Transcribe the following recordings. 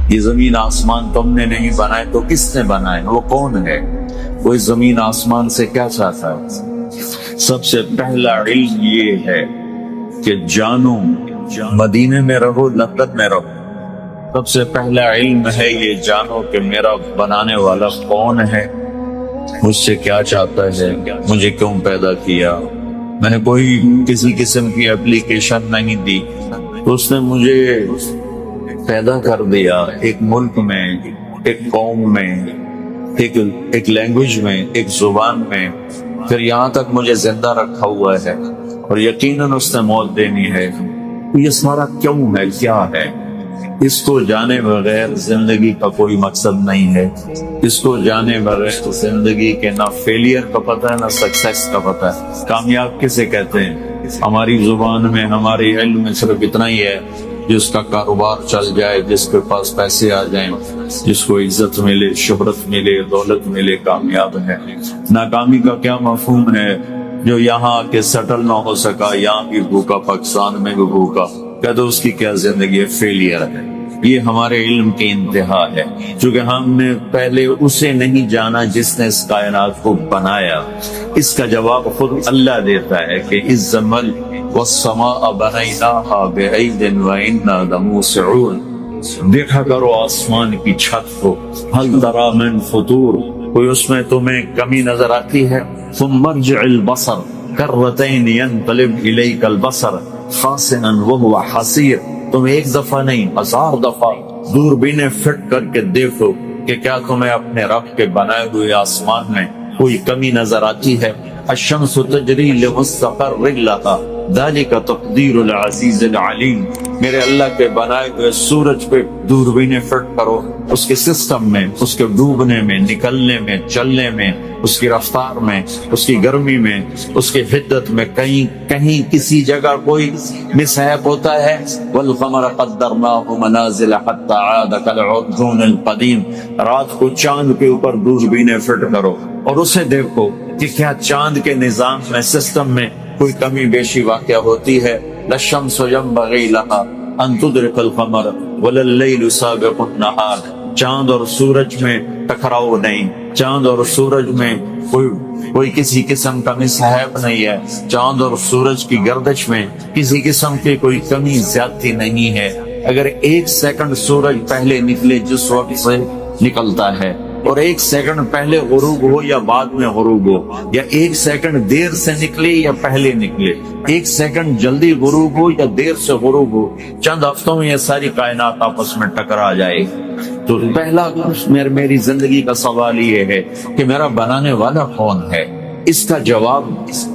یہ زمین آسمان تم نے نہیں بنائے تو کس نے بنائے؟ وہ کون ہے؟ وہ اس زمین آسمان سے کیا چاہتا ہے؟ سب سے پہلا علم یہ ہے کہ جانو مدینے میں رہو لندن میں رہو، سب سے پہلا علم ہے یہ جانو کہ میرا بنانے والا کون ہے، مجھ سے کیا چاہتا ہے، مجھے کیوں پیدا کیا۔ میں نے کوئی کسی قسم کی اپلیکیشن نہیں دی، اس نے مجھے پیدا کر دیا ایک ملک میں، ایک قوم میں، ایک لینگویج میں، ایک زبان میں، پھر یہاں تک مجھے زندہ رکھا ہوا ہے اور یقیناً اس نے موت دینی ہے۔ یہ سارا کیوں ہے، کیا ہے؟ اس کو جانے بغیر زندگی کا کوئی مقصد نہیں ہے۔ اس کو جانے بغیر زندگی کے نہ فیلئر کا پتہ ہے نہ سکسیس کا پتہ ہے۔ کامیاب کسے کہتے ہیں؟ ہماری زبان میں، ہماری علم میں صرف اتنا ہی ہے جس کا کاروبار چل جائے، جس کے پاس پیسے آ جائیں، جس کو عزت ملے، شہرت ملے، دولت ملے، کامیاب ہے۔ ناکامی کا کیا مفہوم ہے؟ جو یہاں کے سیٹل نہ ہو سکا، یہاں بھی بھوکا، پاکستان میں بھی بھوکا، کہتے اس کی کیا زندگی ہے، فیلئر ہے۔ یہ ہمارے علم کی انتہا ہے، چونکہ ہم نے پہلے اسے نہیں جانا جس نے اس کائنات کو بنایا۔ اس کا جواب خود اللہ دیتا ہے کہ اس زمل والسماء بنیناہا بعید وإنا لموسعون۔ دیکھا کرو آسمان کی چھت کو، ہل تری من فطور، کوئی اس میں تمہیں کمی نظر آتی ہے؟ ثم ارجع البصر کرتین ینقلب الیک البصر خاسئا وهو حسیر۔ تم ایک دفعہ نہیں، 1000 دفعہ دوربینیں فٹ کر کے دیکھو کہ کیا تمہیں اپنے رب کے بنائے ہوئے آسمان میں کوئی کمی نظر آتی ہے؟ الشمس تجری لمستقر لها ذلك تقدیر العزیز العلیم۔ میرے اللہ کے بنائے ہوئے سورج پہ دوربینیں فٹ کرو، اس کے سسٹم میں، اس کے ڈوبنے میں، نکلنے میں، چلنے میں، اس کی رفتار میں، اس کی گرمی میں، اس کی حدت میں، کہیں کسی جگہ کوئی مسحب ہوتا ہے؟ والقمر قدرناہ منازل حتی عاد کالعرجون القدیم۔ رات کو چاند کے اوپر دوربینیں فٹ کرو اور اسے دیکھو کہ کیا چاند کے نظام میں، سسٹم میں کوئی کمی بیشی واقع ہوتی ہے؟ للشمس ينبغي لها ان تدرك القمر ولا الليل سابق النهار۔ چاند اور سورج میں ٹکراؤ نہیں، چاند اور سورج میں کوئی کسی قسم کا مسحب نہیں ہے، چاند اور سورج کی گردش میں کسی قسم کی کوئی کمی زیادتی نہیں ہے۔ اگر 1 سیکنڈ سورج پہلے نکلے جس وقت سے نکلتا ہے، اور 1 سیکنڈ پہلے غروب ہو یا بعد میں غروب ہو، یا 1 سیکنڈ دیر سے نکلے یا پہلے نکلے، 1 سیکنڈ جلدی غروب ہو یا دیر سے غروب ہو، چند ہفتوں میں یہ ساری کائنات آپس میں ٹکرا جائے۔ تو پہلا میری زندگی کا سوال یہ ہے کہ میرا بنانے والا کون ہے؟ اس کا جواب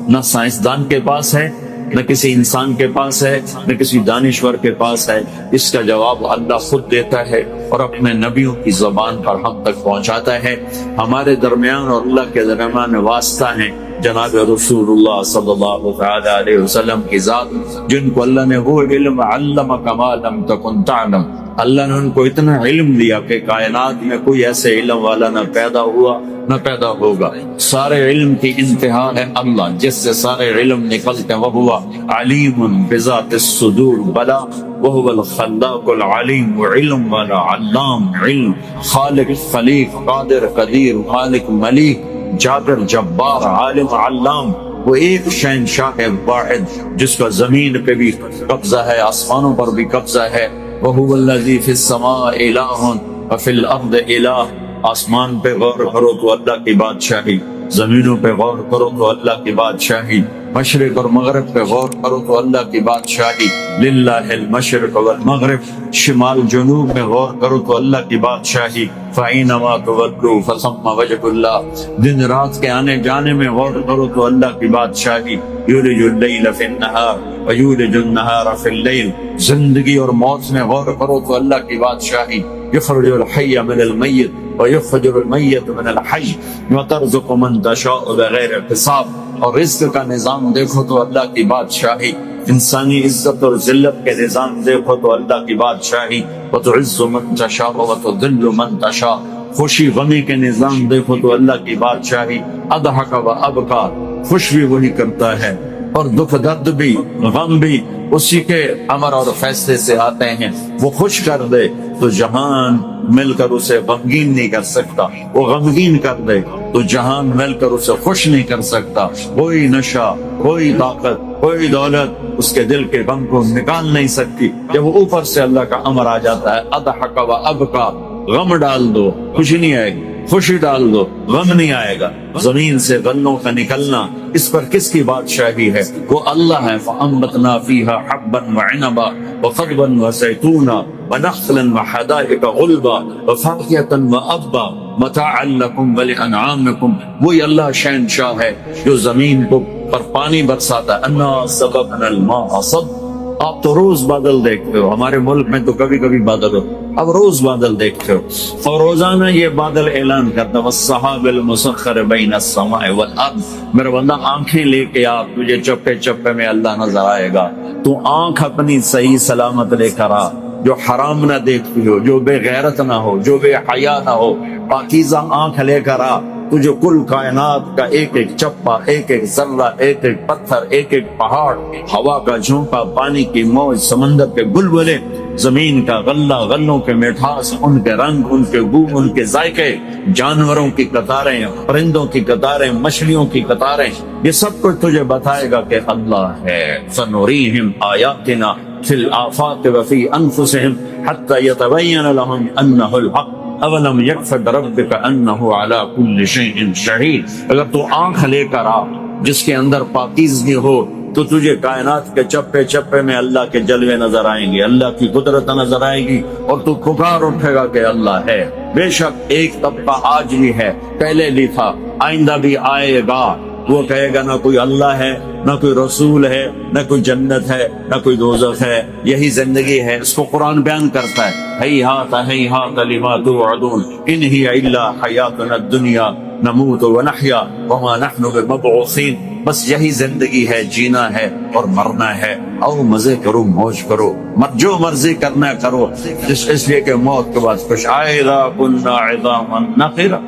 نہ سائنسدان کے پاس ہے، نہ کسی انسان کے پاس ہے، نہ کسی دانشور کے پاس ہے۔ اس کا جواب اللہ خود دیتا ہے اور اپنے نبیوں کی زبان پر ہم تک پہنچاتا ہے۔ ہمارے درمیان اور اللہ کے درمیان واسطہ ہیں جناب رسول اللہ صلی اللہ علیہ وسلم کی ذات، جن کو اللہ نے وہ علم علمک ما لم تکن تعلم، اللہ نے ان کو اتنا علم دیا کہ کائنات میں کوئی ایسے علم والا نہ پیدا ہوا نہ پیدا ہوگا۔ سارے علم کی انتہا ہے اللہ، جس سے سارے علم نکلتے ہیں، وہ علیم بذات الصدور، بلا وہ الخلاق العلیم، علم والا، علام، علم، خالق، خلیق، قادر، قدیر، مالک، ملیک، جابر، جبار، عالم، علام، وہ ایک شہنشاہ واحد جس کا زمین پہ بھی قبضہ ہے، آسمانوں پر بھی قبضہ ہے۔ وَهُوَ الَّذِي فِي السَّمَاءِ إِلَٰهٌ وَفِي الْأَرْضِ إِلَٰهٌ۔ آسمان پہ غور کرو تو اللہ کی بادشاہی، زمینوں پہ غور کرو تو اللہ کی بادشاہی، مشرق اور مغرب پہ غور کرو تو اللہ کی بادشاہی، للہ المشرق والمغرب، شمال جنوب میں غور کرو تو اللہ کی بادشاہی، فَأَيْنَمَا تُوَلُّوا فَثَمَّ وَجْهُ اللَّهِ۔ دن رات کے آنے جانے میں غور کرو تو اللہ کی بادشاہی، یولج اللیل فی النہار ویولج النہار فی اللیل۔ زندگی اور موت میں غور کرو تو اللہ کی بادشاہی، یخرج الحی من المیت ویخرج المیت من الحی وترزق من تشاء بغیر حساب۔ اور رزق کا نظام دیکھو تو اللہ کی بادشاہی، انسانی عزت اور ذلت کے نظام دیکھو تو اللہ کی بادشاہی، وتعز من تشاء وتذل من تشاء۔ خوشی غمی کے نظام دیکھو تو اللہ کی بادشاہی، اضحک و ابکا، خوش بھی وہی کرتا ہے اور دکھ درد بھی، غم بھی اسی کے امر اور فیصلے سے آتے ہیں، وہ خوش کر دے تو جہان مل کر اسے غمگین نہیں کر سکتا، وہ غمگین کر دے تو جہان مل کر اسے خوش نہیں کر سکتا۔ کوئی نشہ، کوئی طاقت، کوئی دولت اس کے دل کے غم کو نکال نہیں سکتی۔ جب وہ اوپر سے اللہ کا امر آ جاتا ہے اضحک و ابکا، غم ڈال دو خوشی نہیں آئے گی، خوشی ڈال دو غم نہیں آئے گا۔ زمین سے غلوں کا نکلنا اس پر کس کی بادشاہی ہے؟ وہ اللہ ہے۔ فَأَنبَتْنَا فِيهَا حَبًّا وَعِنَبًا وَقَضْبًا وَزَيْتُونًا وَنَخْلًا وَحَدَائِقَ غُلْبًا وَفَاكِهَةً وَأَبًّا مَتَاعًا لَكُمْ وَلِأَنْعَامِكُمْ۔ وہی اللہ شہنشاہ ہے جو زمین کو پر پانی برساتا ہے۔ اَنَّا سَبَبْنَا الْمَاءَ صَبًّا۔ آپ تو روز بادل دیکھتے ہو، ہمارے ملک میں تو کبھی کبھی بادل ہو، اب روز بادل دیکھتے ہو، اور روزانہ یہ بادل اعلان کرتا وَالسَّحَابِ الْمُسَخَّرِ بَيْنَ السَّمَاءِ وَالْأَرْضِ۔ میرے بندہ آنکھیں لے کے آ، تجھے چپے چپے میں اللہ نظر آئے گا۔ تو آنکھ اپنی صحیح سلامت لے کر آ، جو حرام نہ دیکھتی ہو، جو بے غیرت نہ ہو، جو بے حیا نہ ہو، پاکیزہ آنکھ لے کر آ۔ تجھے کل کائنات کا ایک ایک چپا، ایک ایک ذرہ، ایک ایک پتھر، ایک ایک پہاڑ، ہوا کا جھونکا، پانی کی موج، سمندر کے بلبلے، زمین کا غلہ، غلوں کے مٹھاس، ان کے رنگ، ان کے بو، ان کے ذائقے، جانوروں کی قطاریں، پرندوں کی قطاریں، مچھلیوں کی قطاریں، یہ سب کچھ تجھے بتائے گا کہ اللہ ہے۔ سنریہم آیاتنا فی الآفاق وفی انفسہم حتی یتبین لہم انہ الحق اولم یکف بربک انہ علی کل شیء شہید۔ اگر تو آنکھ لے کر آ جس کے اندر پاکیزگی ہو تو تجھے کائنات کے چپے چپے میں اللہ کے جلوے نظر آئیں گے، اللہ کی قدرت نظر آئے گی، اور تو پکار اٹھے گا کہ اللہ ہے۔ بے شک ایک طبقہ آج بھی ہے، پہلے بھی تھا، آئندہ بھی آئے گا، وہ کہے گا نہ کوئی اللہ ہے، نہ کوئی رسول ہے، نہ کوئی جنت ہے، نہ کوئی دوزخ ہے، یہی زندگی ہے۔ اس کو قرآن بیان کرتا ہے ہیہات ہیہات لما توعدون ان ہی الا حیاتنا الدنیا نموت ونحیا وما نحن بمبعوثین۔ بس یہی زندگی ہے، جینا ہے اور مرنا ہے۔ او مزے کرو، موج کرو، جو مرضی کرنا کرو، اس لیے کہ موت کے بعد کچھ آئے گا۔ کنا عظاما نخرا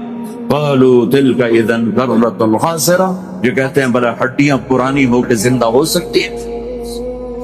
قالوا تلك اذا كرة خاسرة، جو کہتے ہیں بلا ہڈیاں پرانی ہو کے زندہ ہو سکتی ہیں۔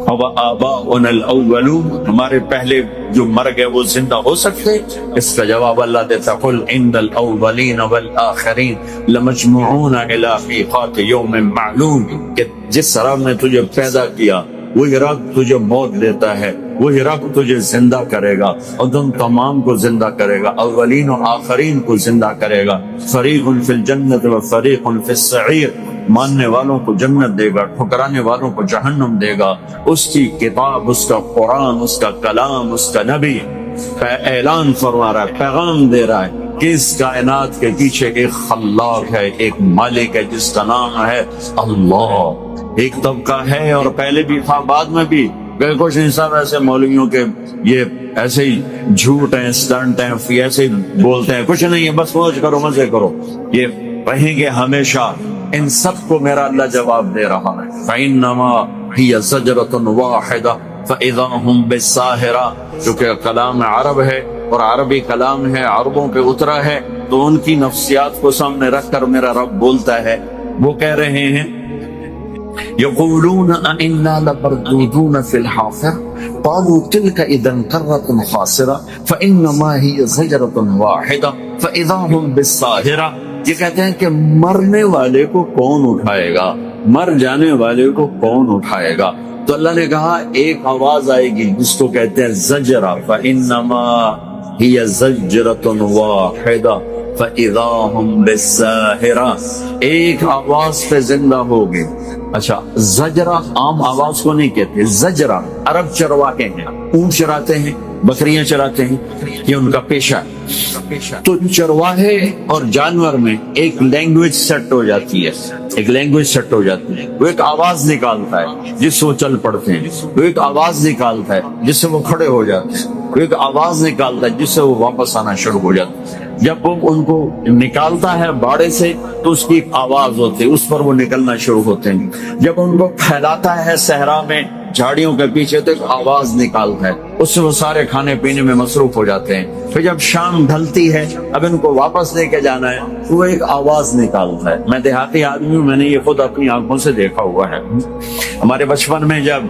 اب آباؤنا الاولون، ہمارے پہلے جو مر گئے وہ زندہ ہو سکتے؟ اس کا جواب اللہ دیتا قل ان الاولین والآخرین لمجموعون الی میقات یوم معلوم، کہ جس رب نے تجھے پیدا کیا وہی رب تجھے موت دیتا ہے، وہی رب تجھے زندہ کرے گا اور تم تمام کو زندہ کرے گا، اولین و آخرین کو زندہ کرے گا۔ فریق فی الجنت و فریق فی السعیر، ماننے والوں کو جنت دے گا، ٹھکرانے والوں کو جہنم دے گا۔ اس کی کتاب، اس کا قرآن، اس کا کلام، اس کا نبی اعلان فرما رہا ہے، پیغام دے رہا ہے کہ اس کائنات کے پیچھے ایک خلاق ہے، ایک مالک ہے جس کا نام ہے اللہ۔ ایک طبقہ ہے اور پہلے بھی تھا، بعد میں بھی کہ کچھ انسان ایسے مولویوں کے یہ ایسے ہی جھوٹ ہیں، اسٹنٹ ہیں، ایسے ہی بولتے ہیں، کچھ نہیں ہے، بس موج کرو، مزے کرو، یہ رہیں گے ہمیشہ۔ ان سب کو میرا اللہ جواب دے رہا ہے فَإِنَّمَا هِيَ زَجْرَةٌ وَاحِدَةٌ فَإِذَا هُمْ بِالسَّاهِرَةِ، چونکہ کلام عرب ہے اور عربی کلام ہے، عربوں پہ اترا ہے، تو ان کی نفسیات کو سامنے رکھ کر میرا رب بولتا ہے۔ وہ کہہ رہے ہیں یقولون اَإِنَّا لَمَرْدُودُونَ فِي الْحَافِرَةِ قَالُوا تِلْكَ إِذًا كَرَّةٌ خَاسِرَةٌ فَإِنَّمَا هِيَ زَجْرَةٌ وَاحِدَةٌ فَإِذَا هُمْ بِالسَّاهِرَةِ۔ یہ کہتے ہیں کہ مرنے والے کو کون اٹھائے گا، مر جانے والے کو کون اٹھائے گا؟ تو اللہ نے کہا ایک آواز آئے گی جس کو کہتے ہیں زجرہ، فَإِنَّمَا هِيَ زَجْرَةٌ وَاحِدَةٌ فَإِذَا هُمْ بِالسَّاهِرَةِ، ایک آواز پہ زندہ ہوگے۔ اچھا، زجرہ عام آواز کو نہیں کہتے، زجرہ عرب چرواہے ہیں، اونٹ چراتے ہیں، بکریاں چراتے ہیں، یہ ان کا پیشہ ہے۔ تو چرواہے اور جانور میں ایک لینگویج سیٹ ہو جاتی ہے، ایک لینگویج سیٹ ہو جاتی ہے، وہ ایک آواز نکالتا ہے جس سے وہ چل پڑتے ہیں، وہ ایک آواز نکالتا ہے جس سے وہ کھڑے ہو جاتے ہیں، وہ ایک آواز نکالتا ہے جس سے وہ واپس آنا شروع ہو جاتے ہیں۔ جب وہ ان کو نکالتا ہے باڑے سے تو اس کی ایک آواز ہوتی ہے، اس پر وہ نکلنا شروع ہوتے ہیں۔ جب ان کو پھیلاتا ہے صحرا میں جھاڑیوں کے پیچھے تو ایک آواز نکالتا ہے، اس سے وہ سارے کھانے پینے میں مصروف ہو جاتے ہیں۔ پھر جب شام ڈھلتی ہے، اب ان کو واپس لے کے جانا ہے، تو وہ ایک آواز نکالتا ہے۔ میں دیہاتی آدمی ہوں، میں نے یہ خود اپنی آنکھوں سے دیکھا ہوا ہے۔ ہمارے بچپن میں جب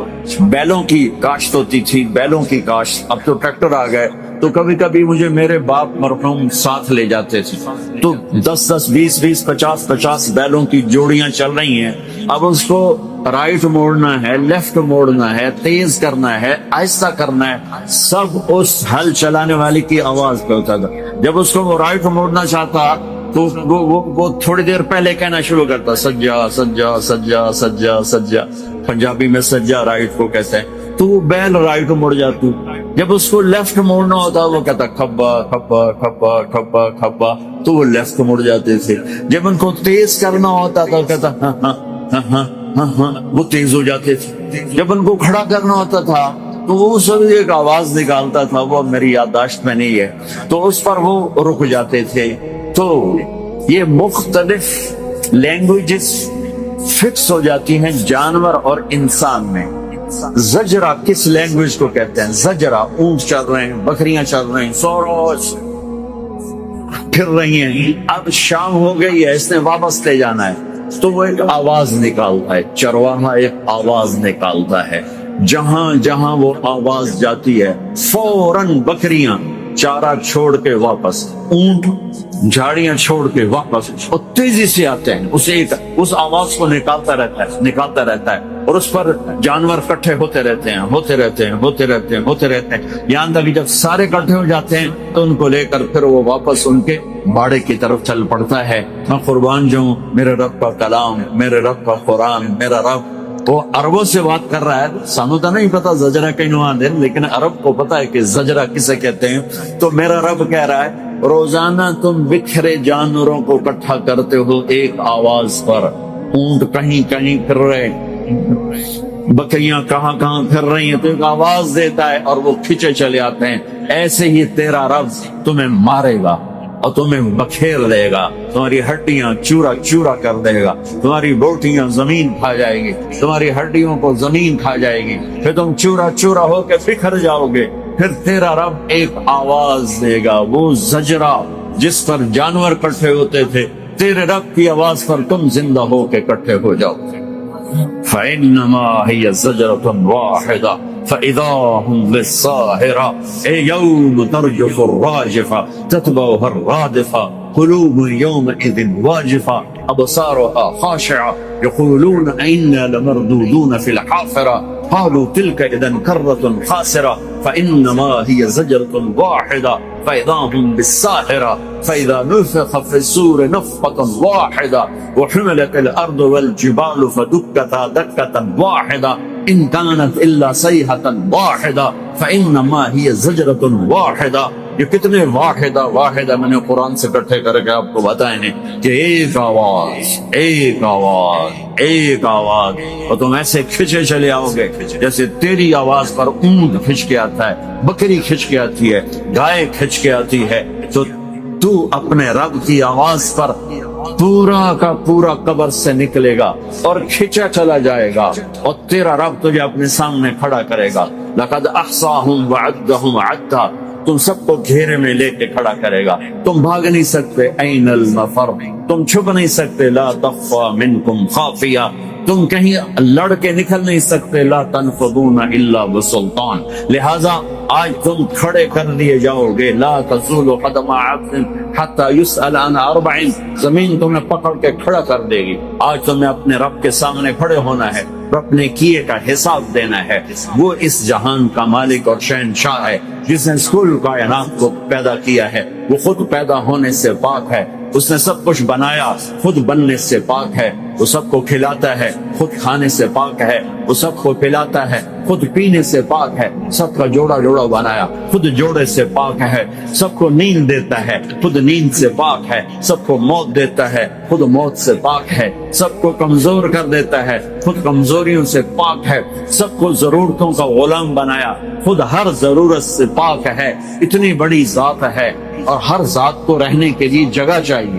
بیلوں کی کاشت ہوتی تھی، بیلوں کی کاشت، اب تو ٹریکٹر آ گئے، تو کبھی کبھی مجھے میرے باپ مرحوم ساتھ لے جاتے تھے، تو 10 20 50 بیلوں کی جوڑیاں چل رہی ہیں۔ اب اس کو رائٹ موڑنا ہے، لیفٹ موڑنا ہے، تیز کرنا ہے، آہستہ کرنا ہے، سب اس ہل چلانے والے کی آواز پہ ہوتا تھا۔ جب اس کو وہ رائٹ موڑنا چاہتا تو وہ تھوڑی دیر پہلے کہنا شروع کرتا، سجا سجا سجا سجا سجا، پنجابی میں سجا رائٹ کو کہتے ہیں، تو وہ بیل رائٹ مڑ جاتی۔ جب اس کو لیفٹ موڑنا ہوتا وہ کہتا کھبا کھبا کھبا کھبا کھبا، تو وہ لیفٹ مڑ جاتے تھے۔ جب ان کو تیز کرنا ہوتا تو کہتا ہاں ہاں ہاں ہاں ہاں ہاں، وہ تیز ہو جاتے تھے۔ جب ان کو کھڑا کرنا ہوتا تھا تو وہ سب ایک آواز نکالتا تھا، وہ میری یادداشت میں نہیں ہے، تو اس پر وہ رک جاتے تھے۔ تو یہ مختلف لینگویجز فکس ہو جاتی ہیں جانور اور انسان میں۔ زجرہ کس لینگویج کو کہتے ہیں؟ زجرہ، اونٹ چل رہے ہیں، بکریاں چل رہی ہیں، سوروس پھر رہی ہیں، اب شام ہو گئی ہے، اس نے واپس لے جانا ہے، تو وہ ایک آواز نکالتا ہے، چرواہا ایک آواز نکالتا ہے۔ جہاں جہاں وہ آواز جاتی ہے فوراً بکریاں چارہ چھوڑ کے واپس، اونٹ جھاڑیاں چھوڑ کے واپس، اور تیزی سے آتے ہیں، اس آواز کو نکالتا رہتا ہے، اور اس پر جانور اکٹھے ہوتے رہتے ہیں، یہاں تک جب سارے اکٹھے ہو جاتے ہیں تو ان کو لے کر پھر وہ واپس ان کے باڑے کی طرف چل پڑتا ہے۔ میں قربان جاؤں، میرے رب کا کلام، میرے رب کا قرآن، میرا رب وہ عربوں سے بات کر رہا ہے۔ سانو تو نہیں پتا زجرہ کینوں آندے، لیکن عرب کو پتا ہے کہ زجرہ کسے کہتے ہیں۔ تو میرا رب کہہ رہا ہے، روزانہ تم بکھرے جانوروں کو اکٹھا کرتے ہو ایک آواز پر، اونٹ کہیں کہیں پھر رہے، بکریاں کہاں کہاں پھر رہی ہیں، تو ایک آواز دیتا ہے اور وہ کھچے چلے آتے ہیں۔ ایسے ہی تیرا رب تمہیں مارے گا اور تمہیں بکھیر دے گا، تمہاری ہڈیاں چورا چورا کر دے گا، تمہاری بوٹیاں زمین کھا جائے گی، تمہاری ہڈیوں کو زمین کھا جائے گی، پھر تم چورا چورا ہو کے بکھر جاؤ گے۔ پھر تیرا رب ایک آواز دے گا، وہ زجرہ جس پر جانور اکٹھے ہوتے تھے، تیرے رب کی آواز پر تم زندہ ہو کے اکٹھے ہو جاؤ گے۔ فَإِنَّمَا هِيَ زَجْرَةٌ وَاحِدَةٌ فَإِذَا هُمْ بِالسَّاهِرَةِ يَوْمَ تَرْجُفُ الرَّاجِفَةُ تَتْبَعُهَا الرَّادِفَةُ قُلُوبٌ يَوْمَئِذٍ وَاجِفَةٌ أَبْصَارُهَا خَاشِعَةٌ يَقُولُونَ أَإِنَّا لَمَرْدُودُونَ فِي الْحَافِرَةِ قالوا تلك إذا كرة خاسرة فإنما هي زجرة واحدة فإذا هم بالساهرة فإذا نفخ في الصور نفخة واحدة وحملت الأرض والجبال فدكتا دكة واحدة إن كانت إلا صيحة واحدة فإنما هي زجرة واحدة۔ یہ کتنے واحدہ میں نے قرآن سے اکٹھے کر کے آپ کو بتائے ہیں کہ ایک آواز، اور تم ایسے کھچے چلے آؤ گے جیسے تیری آواز پر اونٹ کھچ کے آتا ہے، بکری کھچ کے آتی ہے، گائے کھچ کے آتی ہے، تو اپنے رب کی آواز پر پورا کا پورا قبر سے نکلے گا اور کھچا چلا جائے گا، اور تیرا رب تجھے اپنے سامنے کھڑا کرے گا۔ لقد احصاهم وعدهم عدا، تم سب کو گھیرے میں لے کے کھڑا کرے گا، تم بھاگ نہیں سکتے، این المفر، تم چھپ نہیں سکتے، لا تخفى منکم خافیہ، تم کہیں لڑ کے نکل نہیں سکتے، لا تنفذون الا بسلطان، لہذا آج تم کھڑے کر دیے جاؤ گے، لا تزول قدم عبد حتى يسأل عن 40، زمین تمہیں پکڑ کے کھڑا کر دے گی۔ آج تمہیں اپنے رب کے سامنے کھڑے ہونا ہے، اپنے کیے کا حساب دینا ہے۔ وہ اس جہان کا مالک اور شہنشاہ ہے جس نے کل کائنات کو پیدا کیا ہے، وہ خود پیدا ہونے سے پاک ہے، اس نے سب کچھ بنایا، خود بننے سے پاک ہے، وہ سب کو کھلاتا ہے، خود کھانے سے پاک ہے، وہ سب کو پلاتا ہے، خود پینے سے پاک ہے، سب کا جوڑا جوڑا بنایا، خود جوڑے سے پاک ہے، سب کو نیند دیتا ہے، خود نیند سے پاک ہے، سب کو موت دیتا ہے، خود موت سے پاک ہے، سب کو کمزور کر دیتا ہے، خود کمزوریوں سے پاک ہے، سب کو ضرورتوں کا غلام بنایا، خود ہر ضرورت سے پاک ہے۔ اتنی بڑی ذات ہے، اور ہر ذات کو رہنے کے لیے جگہ چاہیے،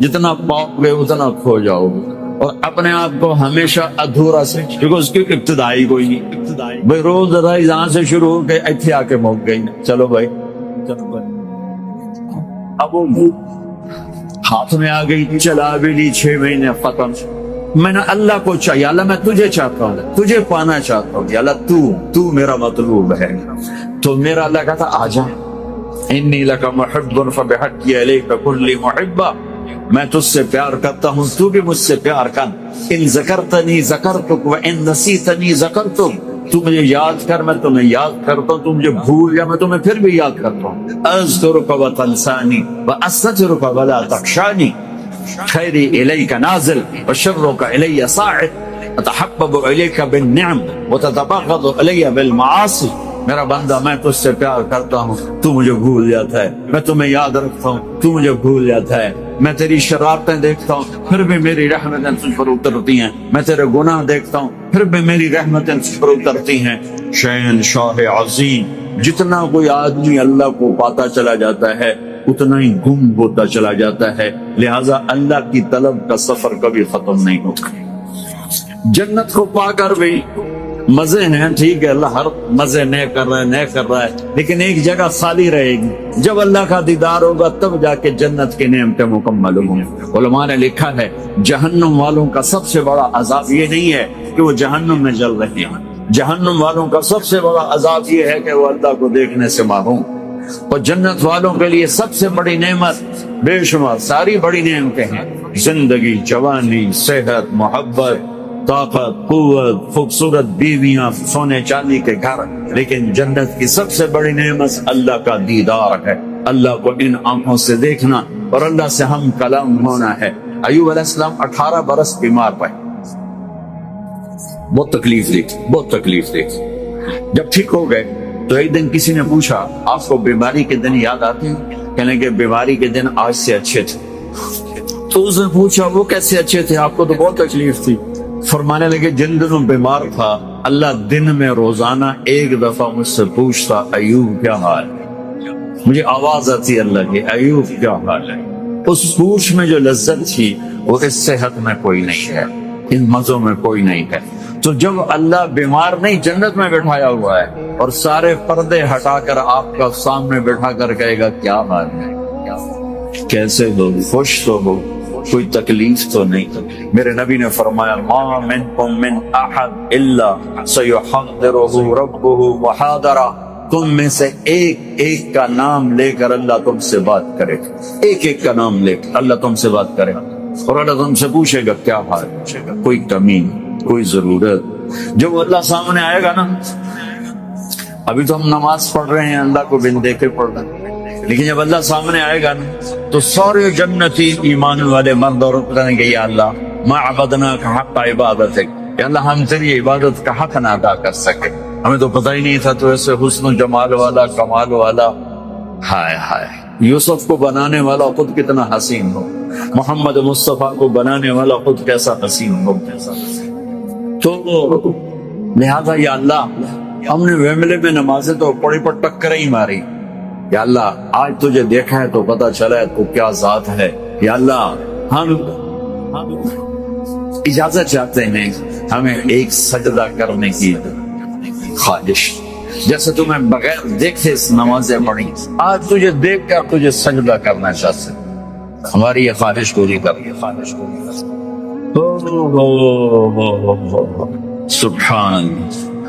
جتنا پاؤ گے اتنا کھو جاؤ گے، اور اپنے آپ کو ہمیشہ ادھورا سے، کیونکہ اس کی ابتدائی کوئی نہیں بھائی، روز ادائی جہاں سے شروع ہو کے ایتھے آ کے موک گئی، چلو بھائی چلو بھائی، اب وہ ہاتھ میں آ گئی، چلا بھی لی 6 مہینے ختم۔ میں نے اللہ کو چاہیے، اللہ میں تجھے چاہتا ہوں، تجھے پانا چاہتا ہوں، یا اللہ تو میرا مطلوب ہے۔ تو میرا اللہ کہتا آ جا، انی لک محب فبحقی الیک کن لی محبا، میں تجھ سے پیار کرتا ہوں، تو بھی مجھ سے پیار کر۔ ان ذکرتنی ذکرتک وان نسیتنی ذکرتک، تو مجھے یاد کر میں تمہیں یاد کرتا ہوں، تو مجھے بھول جا میں تمہیں پھر بھی یاد کرتا ہوں۔ اذکرک وتنسانی واستترک ولا تخشانی، خیری الیک نازل وشرک الی صاعد، اتحبب الیک بالنعم وتتبغض الی بالمعاصی۔ میرا بندہ میں تجھ سے پیار کرتا ہوں، تو مجھے بھول جاتا ہے، میں تمہیں یاد رکھتا ہوں، تو مجھے بھول جاتا ہے، میں تیری شرارتیں دیکھتا ہوں پھر بھی میری رحمتیں تجھ پر اترتی ہیں، میں تیرے گناہ دیکھتا ہوں پھر بھی میری رحمتیں تجھ پر اترتی ہیں۔ شہنشاہ عظیم، جتنا کوئی آدمی اللہ کو پاتا چلا جاتا ہے اتنا ہی گم ہوتا چلا جاتا ہے، لہذا اللہ کی طلب کا سفر کبھی ختم نہیں ہوتا۔ جنت کو پا کر بھی مزے ہیں، ٹھیک ہے، اللہ ہر مزے نئے کر رہا ہے، لیکن ایک جگہ خالی رہے گی، جب اللہ کا دیدار ہوگا تب جا کے جنت کی نعمتیں مکمل ہوں گی۔ علماء نے لکھا ہے جہنم والوں کا سب سے بڑا عذاب یہ نہیں ہے کہ وہ جہنم میں جل رہے ہیں، جہنم والوں کا سب سے بڑا عذاب یہ ہے کہ وہ اللہ کو دیکھنے سے محروم، اور جنت والوں کے لیے سب سے بڑی نعمت، بے شمار ساری بڑی نعمتیں ہیں، زندگی، جوانی، صحت، محبت، طاقت، قوت، خوبصورت بیویاں، سونے چاندی کے گھر، لیکن جنت کی سب سے بڑی نعمت اللہ کا دیدار ہے، اللہ کو ان آنکھوں سے دیکھنا اور اللہ سے ہم کلام ہونا ہے۔ ایوب علیہ السلام 18 برس بیمار پائے، بہت تکلیف دی، جب ٹھیک ہو گئے تو ایک دن کسی نے پوچھا آپ کو بیماری کے دن یاد آتے ہیں؟ کہنے کہ بیماری کے دن آج سے اچھے تھے۔ تو اس نے پوچھا وہ کیسے اچھے تھے، آپ کو تو بہت تکلیف تھی۔ فرمانے لگے جن دنوں بیمار تھا اللہ دن میں روزانہ ایک دفعہ مجھ سے پوچھتا ایوب کیا حال ہے، مجھے آواز آتی اللہ کی ایوب کیا حال ہے۔ اس پوچھ میں جو لذت تھی وہ اس صحت میں کوئی نہیں ہے، ان مزوں میں کوئی نہیں ہے۔ تو جب اللہ بیمار نہیں جنت میں بٹھایا ہوا ہے اور سارے پردے ہٹا کر آپ کا سامنے بٹھا کر کہے گا کیا حال ہے، کیسے ہو، خوش تو ہو، کوئی تکلیف تو نہیں۔ میرے نبی نے فرمایا ما منکم من احد الا سیحضرہ ربہ محاضرہ، تم میں سے ایک ایک کا نام لے کر اللہ تم سے بات کرے، ایک ایک کا نام لے کر اللہ تم سے بات کرے، اور اللہ تم سے پوچھے گا کیا حال، کوئی کمی، کوئی ضرورت۔ جب اللہ سامنے آئے گا نا، ابھی تو ہم نماز پڑھ رہے ہیں اللہ کو بن دیکھے پڑھ رہے ہیں، لیکن جب اللہ سامنے آئے گا نا تو سارے جنتی ایمان والے مرد اور کہیں گے یا اللہ ما عبدناک حق عبادتک، یا اللہ ہم تیری عبادت کا حق نہ ادا کر سکے، ہمیں تو پتہ ہی نہیں تھا تو ایسے حسن و جمال والا، کمال والا، ہائے ہائے، یوسف کو بنانے والا خود کتنا حسین ہو، محمد مصطفیٰ کو بنانے والا خود کیسا حسین ہو۔ تو لہذا یا اللہ ہم نے ویملے میں نمازیں تو پڑی پر ٹکر ہی ماری، یا اللہ آج تجھے دیکھا ہے تو پتہ چلا ہے تو کیا ذات ہے، یا اللہ ہم اجازت چاہتے ہیں ہمیں ایک سجدہ کرنے کی خواہش، جیسے تمہیں بغیر دیکھے اس نمازیں پڑھی، آج تجھے دیکھ کر تجھے سجدہ کرنا چاہتے ہیں، ہماری یہ خواہش پوری کر۔ سبحان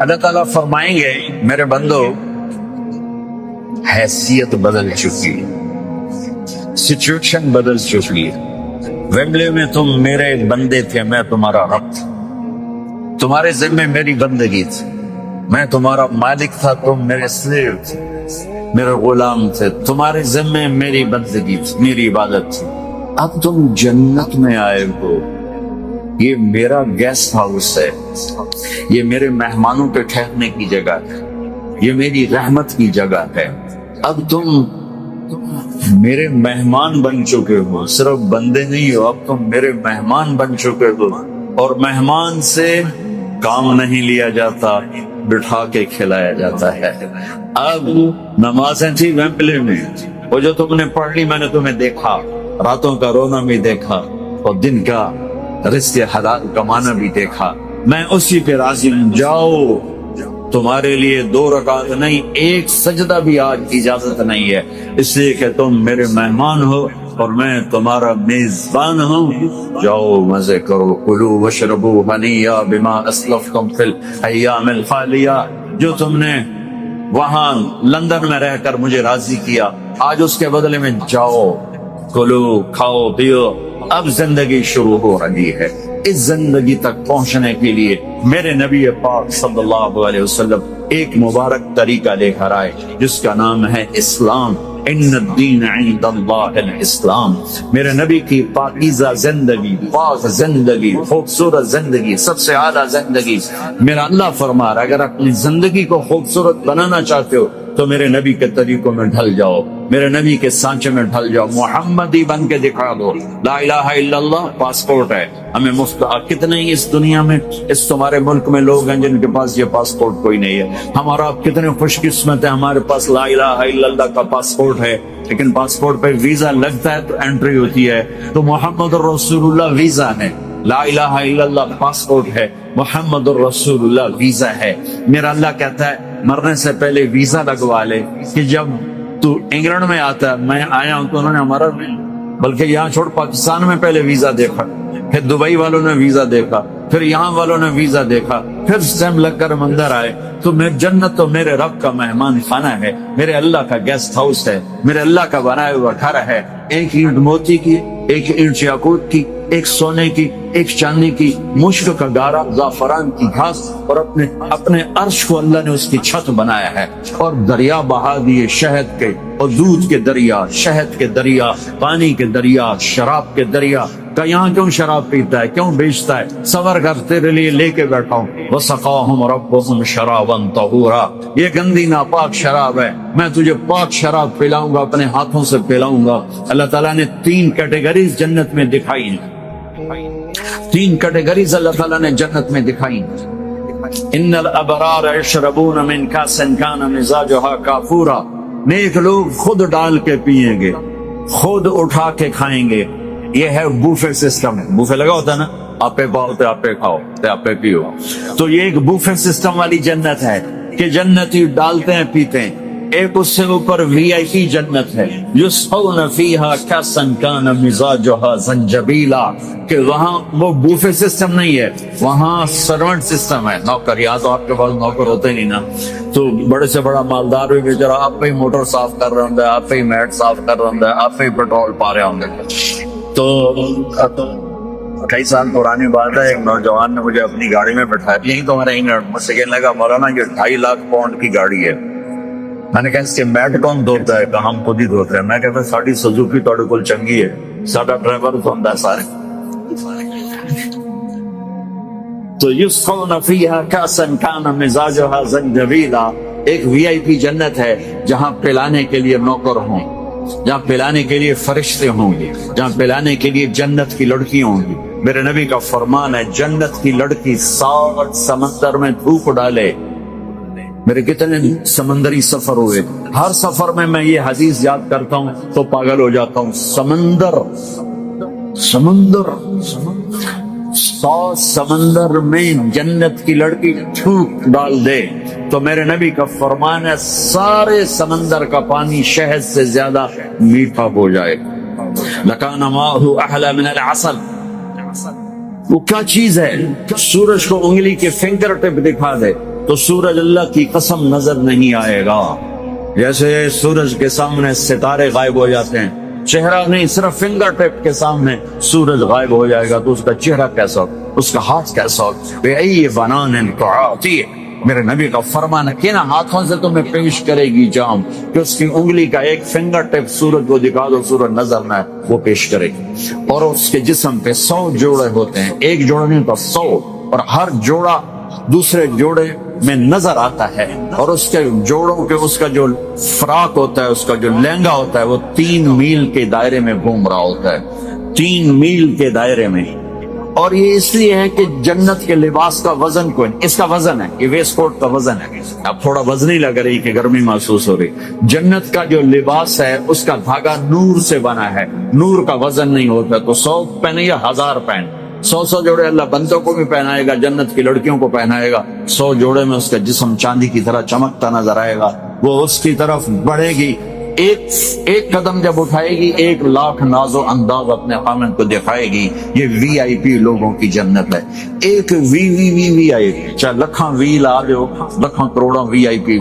اللہ تعالیٰ فرمائیں گے میرے بندو حیثیت بدل چکی ہے، سچویشن بدل چکی ہے، ویملے میں تم میرے بندے تھے، میں تمہارا رب تھا، تمہارے ذمہ میری بندگی تھی، میں تمہارا مالک تھا، تم میرے سلیو تھے، میرے غلام تھے، تمہارے ذمہ میری بندگی تھی، میری عبادت تھی۔ اب تم جنت میں آئے ہو، یہ میرا گیسٹ ہاؤس ہے، یہ میرے مہمانوں کے ٹھہرنے کی جگہ ہے، یہ میری رحمت کی جگہ ہے، اب تم میرے مہمان بن چکے ہو، صرف بندے نہیں ہو، اب تم میرے مہمان بن چکے ہو، اور مہمان سے کام نہیں لیا جاتا، بٹھا کے کھلایا جاتا ہے۔ اب نمازیں تھی ویمبلے میں، وہ جو تم نے پڑھ لی میں نے تمہیں دیکھا، راتوں کا رونا بھی دیکھا اور دن کا رزق حلال کمانا بھی دیکھا، میں اسی پہ راضی ہوں، جاؤ تمہارے لیے 2 رکعت نہیں 1 سجدہ بھی آج اجازت نہیں ہے، اس لیے کہ تم میرے مہمان ہو اور میں تمہارا میزبان ہوں، جاؤ مزے کرو، کلوا واشربوا ہنیئا بما اسلفتم فی الایام الخالیہ، جو تم نے وہاں لندن میں رہ کر مجھے راضی کیا، آج اس کے بدلے میں جاؤ کلو کھاؤ پیو۔ اب زندگی شروع ہو رہی ہے، اس زندگی تک پہنچنے کے لیے میرے نبی پاک صلی اللہ علیہ وسلم ایک مبارک طریقہ لے کر آئے جس کا نام ہے اسلام۔ ان الدین عند اللہ الاسلام، میرے نبی کی پاکیزہ زندگی، پاک زندگی، خوبصورت زندگی، سب سے اعلیٰ زندگی۔ میرا اللہ فرما رہا ہے اگر اپنی زندگی کو خوبصورت بنانا چاہتے ہو تو میرے نبی کے طریقوں میں ڈھل جاؤ، میرے نبی کے سانچے میں ڈھل جاؤ، محمدی بن کے دکھا دو۔ لا الہ الا اللہ پاسپورٹ ہے، ہمیں مفت۔ کتنے ہی اس دنیا میں، اس تمہارے ملک میں لوگ ہیں جن کے پاس یہ پاسپورٹ کوئی نہیں ہے، ہمارا آپ کتنے خوش قسمت ہیں، ہمارے پاس لا الہ الا اللہ کا پاسپورٹ ہے، لیکن پاسپورٹ پہ ویزا لگتا ہے تو انٹری ہوتی ہے، تو محمد رسول اللہ ویزا ہے، لا الہ الا اللہ پاسپورٹ ہے، محمد الرسول اللہ ویزا ہے۔ میرا اللہ کہتا ہے مرنے سے پہلے ویزا لگوا لے کہ جب تو انگلینڈ میں آتا ہے، میں آیا ہوں تو انہوں نے ہمارا نہیں، بلکہ یہاں چھوڑ پاکستان میں پہلے ویزا دیکھا، پھر دبئی والوں نے ویزا دیکھا، پھر یہاں والوں نے ویزا دیکھا، پھر سٹیمپ لگ کر اندر آئے۔ تو میری جنت تو میرے رب کا مہمان خانہ ہے، میرے اللہ کا گیسٹ ہاؤس ہے، میرے اللہ کا بنایا ہوا گھر ہے، 1 اینٹ موتی کی، 1 اینٹ یاقوت کی، 1 سونے کی، 1 چاندی کی، مشک کا گارا، زعفران کی گھاس، اور اپنے عرش کو اللہ نے اس کی چھت بنایا ہے، اور دریا بہا دیے شہد کے اور دودھ کے دریا، شہد کے دریا، پانی کے دریا، شراب کے دریا۔ کہ یہاں کیوں شراب پیتا ہے، کیوں بیچتا ہے؟ صبر کر، تیرے لیے لے کے بیٹھا ہوں۔ وَسَقَاهُمْ رَبُّهُمْ شَرَابًا طَهُورًا، یہ گندی ناپاک شراب ہے، میں تجھے پاک شراب پلاؤں گا، اپنے ہاتھوں سے پلاؤں گا۔ اللہ تعالیٰ نے 3 کیٹیگریز جنت میں دکھائی ہیں، 3 کیٹیگریز اللہ تعالیٰ نے جنت میں دکھائی ہیں۔ ان الابرار یشربون من کاس کان مزاجها کافورا، نیک لوگ خود ڈال کے پیئیں گے، خود اٹھا کے کھائیں گے۔ یہ ہے بوفے سسٹم، بوفے لگا ہوتا ہے نا، آپ پہ پاؤ تو آپ پہ کھاؤ تو آپ پہ پیو، تو یہ ایک بوفے سسٹم والی جنت ہے کہ جنتی ڈالتے ہیں پیتے ہیں۔ ایک اس سے اوپر VIP جنت ہے، یسقون فیہا کاسا کان مزاجها زنجبیلا، کہ وہاں وہ بوفے سسٹم نہیں ہے، وہاں سرونٹ سسٹم ہے، نوکر۔ یہاں تو آپ کے پاس نوکر ہوتے نہیں نا، تو بڑے سے بڑا مالدار بھی بیچارہ آپ پہ ہی موٹر صاف کر رہا ہوں، آپ پہ ہی میٹ صاف کر رہا ہوں، آپ پہ ہی پیٹرول پا رہے ہوں گے۔ تو کئی سال پرانی بات ہے، ایک نوجوان نے مجھے اپنی گاڑی میں بٹھایا، یہی تو ہمارے انگلینڈ، مجھ سے کہنے لگا مولانا یہ 2.5 لاکھ پاؤنڈ کی گاڑی ہے۔ میں نے کہا اس کے میٹ کون دھوتا ہے؟ کہ ہم خود ہی دھوتے ہیں۔ میں کہتا ساڑی سزوکی توڑے کل چنگی ہے، ساڑا ڈرائیور دھوندا ہے سارے۔ تو یسقون فیہا کاسا کان مزاجها زنجبیلا، ایک VIP جنت ہے جہاں پلانے کے لیے نوکر ہوں، جہاں پلانے کے لیے فرشتے ہوں گے، جہاں پلانے کے لیے جنت کی لڑکی ہوں گی۔ میرے نبی کا فرمان ہے جنت کی لڑکی 7 سمندر میں دھوپ ڈالے۔ میرے کتنے سمندری سفر ہوئے، ہر سفر میں یہ حدیث یاد کرتا ہوں تو پاگل ہو جاتا ہوں۔ سمندر 100 سمندر میں جنت کی لڑکی دھوپ ڈال دے تو میرے نبی کا فرمان ہے سارے سمندر کا پانی شہد سے زیادہ میٹھا ہو جائے۔ لکان ماؤہ احلی من العسل، وہ کیا چیز ہے؟ سورج کو انگلی کے فنگر ٹپ دکھا دے تو سورج اللہ کی قسم نظر نہیں آئے گا، جیسے سورج کے سامنے ستارے غائب ہو جاتے ہیں، چہرہ نہیں، صرف فنگر ٹپ کے سامنے سورج غائب ہو جائے گا، تو اس کا چہرہ کیسا ہو، اس کا ہاتھ کیسا ہو؟ بِأَيِّ بَنَانٍ تُعَاطِيهِ، میرے نبی کا فرمان ہے کن ہاتھوں سے تمہیں پیش کرے گی جام، کہ اس کی انگلی کا ایک فنگر ٹپ سورج کو دکھا دو، سورج نظر نہ ہے، وہ پیش کرے گی۔ اور اس کے جسم پہ 100 جوڑے ہوتے ہیں، ایک جوڑا نہیں تو 100، اور ہر جوڑا دوسرے جوڑے میں نظر آتا ہے، اور اس کے جوڑوں کے اس کا جو فراق ہوتا ہے، اس کا جو لہنگا ہوتا ہے، وہ 3 میل کے دائرے میں گھوم رہا ہوتا ہے، 3 میل کے دائرے میں۔ اور یہ اس لیے ہے کہ جنت کے لباس کا وزن کوئی نہیں، اس کا وزن ہے، یہ ویسٹ کوٹ کا وزن ہے. اب تھوڑا وزنی لگ رہی کہ گرمی محسوس ہو رہی. جنت کا جو لباس ہے اس کا دھاگا نور سے بنا ہے، نور کا وزن نہیں ہوتا. تو 100 پہنے یا 1000 پہن، 100 جوڑے اللہ بندوں کو بھی پہنائے گا، جنت کی لڑکیوں کو پہنائے گا. 100 جوڑے میں اس کا جسم چاندی کی طرح چمکتا نظر آئے گا. وہ اس کی طرف بڑھے گی، ایک قدم جب اٹھائے گی 1,00,000 ناز و انداز اپنے خامن کو دکھائے گی. یہ وی آئی پی لوگوں کی جنت ہے. ایک وی آئی پی، چاہے لکھاں وی لا دو، لکھاں کروڑوں وی آئی پی.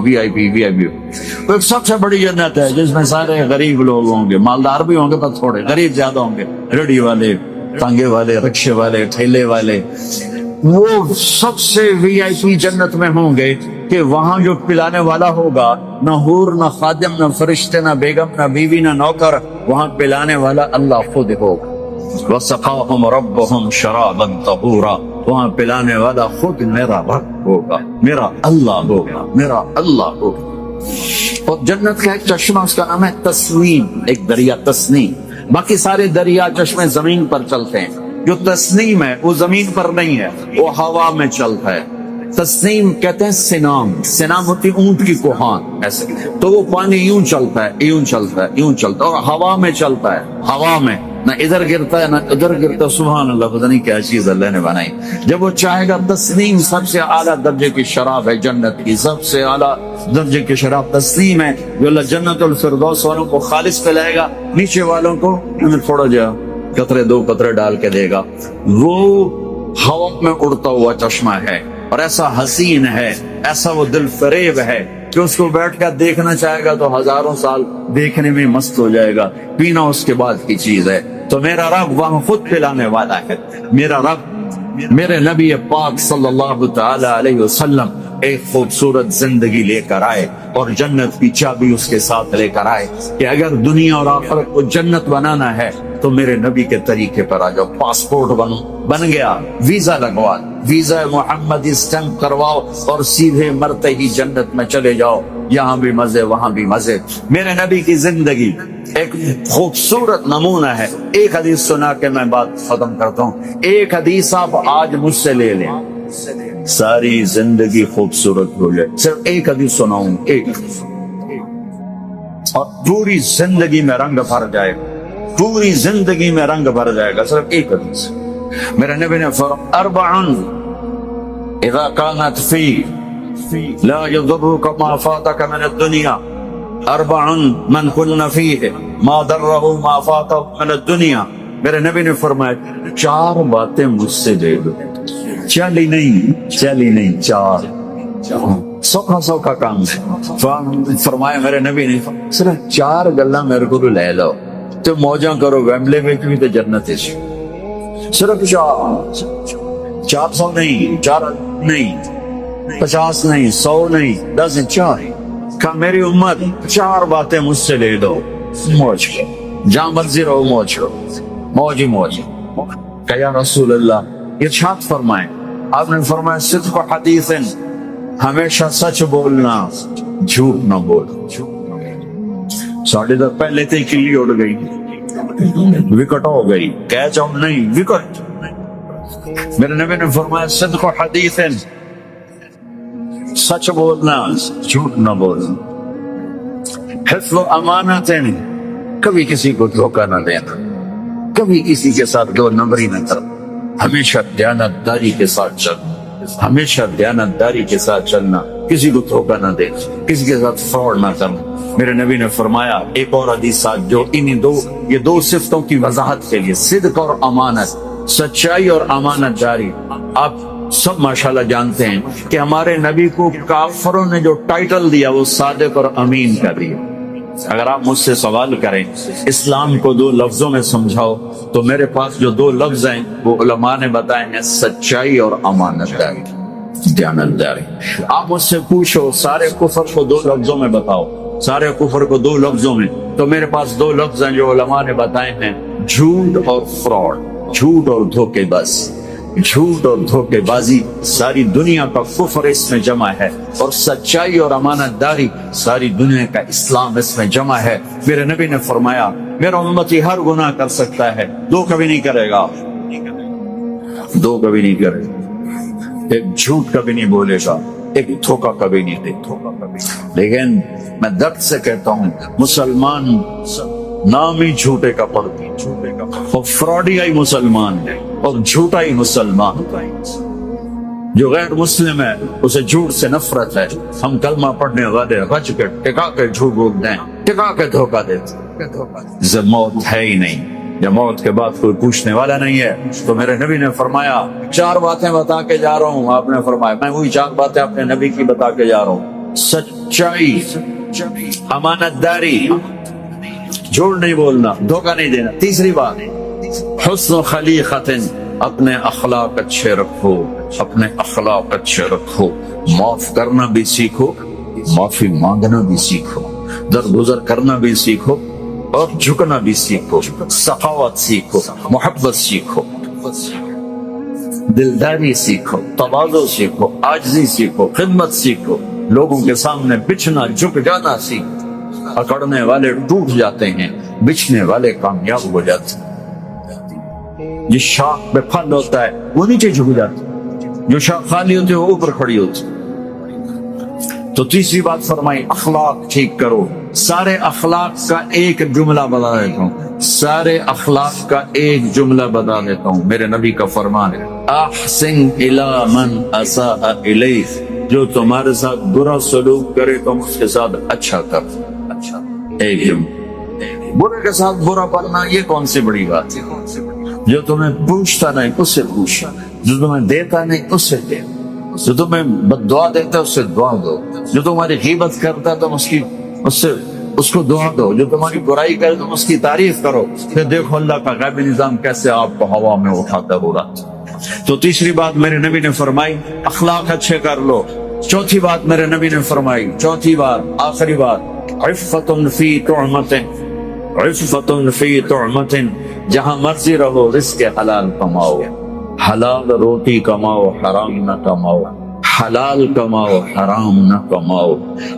تو ایک سب سے بڑی جنت ہے جس میں سارے غریب لوگ ہوں گے، مالدار بھی ہوں گے پر تھوڑے، غریب زیادہ ہوں گے. ریڈی والے، ٹانگے والے، رکشے والے، ٹھیلے والے، وہ سب سے وی آئی پی جنت میں ہوں گے کہ وہاں جو پلانے والا ہوگا، نہ حور، نہ خادم، نہ فرشتے، نہ بیگم، نہ بیوی، نہ نوکر، وہاں پلانے والا اللہ خود ہوگا. وَسَقَاهُمْ رَبُّهُمْ شَرَابًا طَهُورًا، وہاں پلانے والا خود میرا رب ہوگا، میرا اللہ ہوگا، میرا اللہ ہوگا. اور جنت کا ایک چشمہ، اس کا نام ہے تسنیم، ایک دریا تسنیم. باقی سارے دریا چشمے زمین پر چلتے ہیں. جو تسنیم ہے وہ زمین پر نہیں ہے، وہ ہوا میں چلتا ہے. تسنیم کہتے ہیں سنام، سنام ہوتی اونٹ کی کوہان ایسے. تو وہ پانی یوں چلتا ہے، یوں چلتا ہے، یوں چلتا ہے، اور ہوا میں چلتا ہے. ہوا میں نہ ادھر گرتا ہے نہ ادھر گرتا. سبحان اللہ، پتہ نہیں کیا چیز اللہ نے بنائی. جب وہ چاہے گا، تسنیم سب سے اعلیٰ درجے کی شراب ہے جنت کی، سب سے اعلیٰ درجے کی شراب تسنیم ہے جو اللہ جنت الفردوس والوں کو خالص پلائے گا، نیچے والوں کو تھوڑا جا قطرے 2 قطرے ڈال کے دے گا. وہ ہوا میں اڑتا ہوا چشمہ ہے، اور ایسا حسین ہے، ایسا وہ دل فریب ہے کہ اس کو بیٹھ کر دیکھنا چاہے گا تو 1000 سال دیکھنے میں مست ہو جائے گا. پینا اس کے بعد کی چیز ہے. تو میرا رب وہاں خود پلانے والا ہے. میرا رب، میرے نبی پاک صلی اللہ تعالی علیہ وسلم ایک خوبصورت زندگی لے کر آئے اور جنت کی چابی اس کے ساتھ لے کر آئے کہ اگر دنیا اور آخرت کو جنت بنانا ہے تو میرے نبی کے طریقے پر آ جاؤ. پاسپورٹ بن گیا، ویزا لگوا، ویزا محمد اسٹمپ کرواؤ اور سیدھے مرتے ہی جنت میں چلے جاؤ. یہاں بھی مزے، وہاں بھی مزے. میرے نبی کی زندگی ایک خوبصورت نمونہ ہے. ایک حدیث سنا کے میں بات ختم کرتا ہوں. ایک حدیث آپ آج مجھ سے لے لیں، ساری زندگی خوبصورت ہو جائے. صرف ایک حدیث سناؤں، ایک، اور پوری زندگی میں رنگ بھر جائے گا، پوری زندگی میں رنگ بھر جائے گا. صرف ایک حدیث. میرے نبی نے فرمایا: 4 اذا كانت فيك لا يضرك ما فاتك من الدنيا، 4 من كن فيه ما ضره ما فاتك من الدنيا. میرے نبی نے فرمایا 4 باتیں مجھ سے لے لو. چلی نہیں 4 سوکھا کام ہے. فرمایا میرے نبی نے صرف 4 گلاں میرے کو لے لو تو موجاں کرو. ویمبلے میں بھی تو جنت ہے. صرف 400 نہیں، 4 نہیں، 50 نہیں، 100 نہیں، 10 نہیں، 4. کہ میری امت 4 باتیں مجھ سے لے لو، موج کرو، جہاں مرضی رہو موج کرو، موج ہی موج. کہ یا رسول اللہ ارشاد فرمائیں. آپ نے فرمایا: صدق حدیث، ہمیشہ سچ بولنا، جھوٹ نہ بولنا. 10:30 پہلے تھی کلی اڑ گئی، وکٹ ہو گئی، کیچ آؤٹ نہیں، وکٹ. میرے نبی نے فرمایا: صدق حدیث، سچ بولنا، جھوٹ نہ بولنا. حفظ امانت، کبھی کسی کو دھوکہ نہ دینا، کبھی کسی کے ساتھ 2 نمبری نہ کرنا. ہمیشہ دیانتداری کے ساتھ چلنا، ہمیشہ دیانتداری کے ساتھ چلنا، کسی کو دھوکہ نہ دینا، کسی کے ساتھ فراڈ نہ کرنا. میرے نبی نے فرمایا ایک اور حدیث جو یہ 2 صفتوں کی وضاحت کے لیے، صدق اور امانت، سچائی اور امانت داری. آپ سب ماشاءاللہ جانتے ہیں کہ ہمارے نبی کو کافروں نے جو ٹائٹل دیا وہ صادق اور امین کا دیا. اگر آپ مجھ سے سوال کریں اسلام کو 2 لفظوں میں سمجھاؤ تو میرے پاس جو 2 لفظ ہیں وہ علماء نے بتائے ہیں: سچائی اور امانت داری، دیانتداری. آپ مجھ سے پوچھو سارے کفر کو 2 لفظوں میں بتاؤ، سارے کفر کو 2 لفظوں میں، تو میرے پاس 2 لفظ ہیں جو علماء نے بتائے ہیں: جھوٹ اور فراڈ، جھوٹ اور دھوکے باز. جھوٹ اور دھوکے بازی ساری دنیا کا کفر اس میں جمع ہے، اور سچائی اور امانت داری ساری دنیا کا اسلام اس میں جمع ہے. میرے نبی نے فرمایا میرا امتی ہر گناہ کر سکتا ہے، 2 کبھی نہیں کرے گا. دو کبھی نہیں کرے، ایک جھوٹ کبھی نہیں بولے گا، ایک دھوکہ کبھی نہیں دے گا۔ لیکن میں درد سے کہتا ہوں مسلمان نام ہی جھوٹے کا پڑھتی، اور فراڈیائی مسلمان ہے اور جھوٹائی مسلمان۔ جو غیر مسلم ہے اسے جھوٹ سے نفرت ہے۔ ہم کلمہ پڑھنے والے رج کے ٹکا کے جھوٹ بولتے ہیں، ٹکا کے دھوکہ دیتے ہیں۔ جب موت ہے ہی نہیں، جب موت کے بعد کوئی پوچھنے والا نہیں ہے، تو میرے نبی نے فرمایا 4 باتیں بتا کے جا رہا ہوں۔ آپ نے فرمایا میں وہی 4 باتیں اپنے نبی کی بتا کے جا رہا ہوں۔ سچائی، امانت داری، جھوٹ نہیں بولنا، دھوکہ نہیں دینا۔ تیسری بات حسن خلیقۃ، اپنے اخلاق اچھے رکھو، اپنے اخلاق اچھے رکھو، معاف کرنا بھی سیکھو، معافی مانگنا بھی سیکھو، درگزر کرنا بھی سیکھو، اور جھکنا بھی سیکھو، سخاوت سیکھو، محبت سیکھو، دلداری سیکھو، تواضع سیکھو، عاجزی سیکھو، خدمت سیکھو، لوگوں کے سامنے بچھنا جھک جانا سیکھو۔ اکڑنے والے ٹوٹ جاتے ہیں، بچھنے والے کامیاب ہو جاتے ہیں۔ جس شاخ پہ پھل ہوتا ہے وہ نیچے جھک جاتا ہے، جو شاخ خالی ہوتی ہے وہ اوپر کھڑی ہوتی ہے۔ تو تیسری بات فرمائی اخلاق ٹھیک کرو۔ سارے اخلاق کا ایک جملہ بتا دیتا ہوں، سارے اخلاق کا ایک جملہ بتا دیتا ہوں۔ میرے نبی کا فرمان ہے احسن الی من اساء الیک، جو تمہارے ساتھ برا سلوک کرے تم اس کے ساتھ اچھا کر۔ ایک جملہ، برے کے ساتھ برا کرنا یہ کون سی بڑی بات ہے؟ جو تمہیں پوچھتا نہیں اس سے پوچھ، جو تمہیں دیتا نہیں اس سے دے، جو تمہیں بد دعا دیتا ہے اس سے دعا دو، جو تمہاری غیبت کرتا ہے تم اس کو دعا دو، جو تمہاری برائی کرے تم اس کی تعریف کرو۔ پھر دیکھو اللہ کا غیبی نظام کیسے آپ کو ہوا میں اٹھاتا ہوگا۔ تو تیسری بات میرے نبی نے فرمائی اخلاق اچھے کر لو۔ چوتھی بات میرے نبی نے فرمائی، چوتھی بات آخری بات، عفۃ فی طعمۃ، عفۃ فی طعمۃ، جہاں مرضی رہو رزق حلال کماؤ، حلال روٹی کماؤ، حرام نہ کماؤ، حلال کماؤ حرام نہ کماؤ،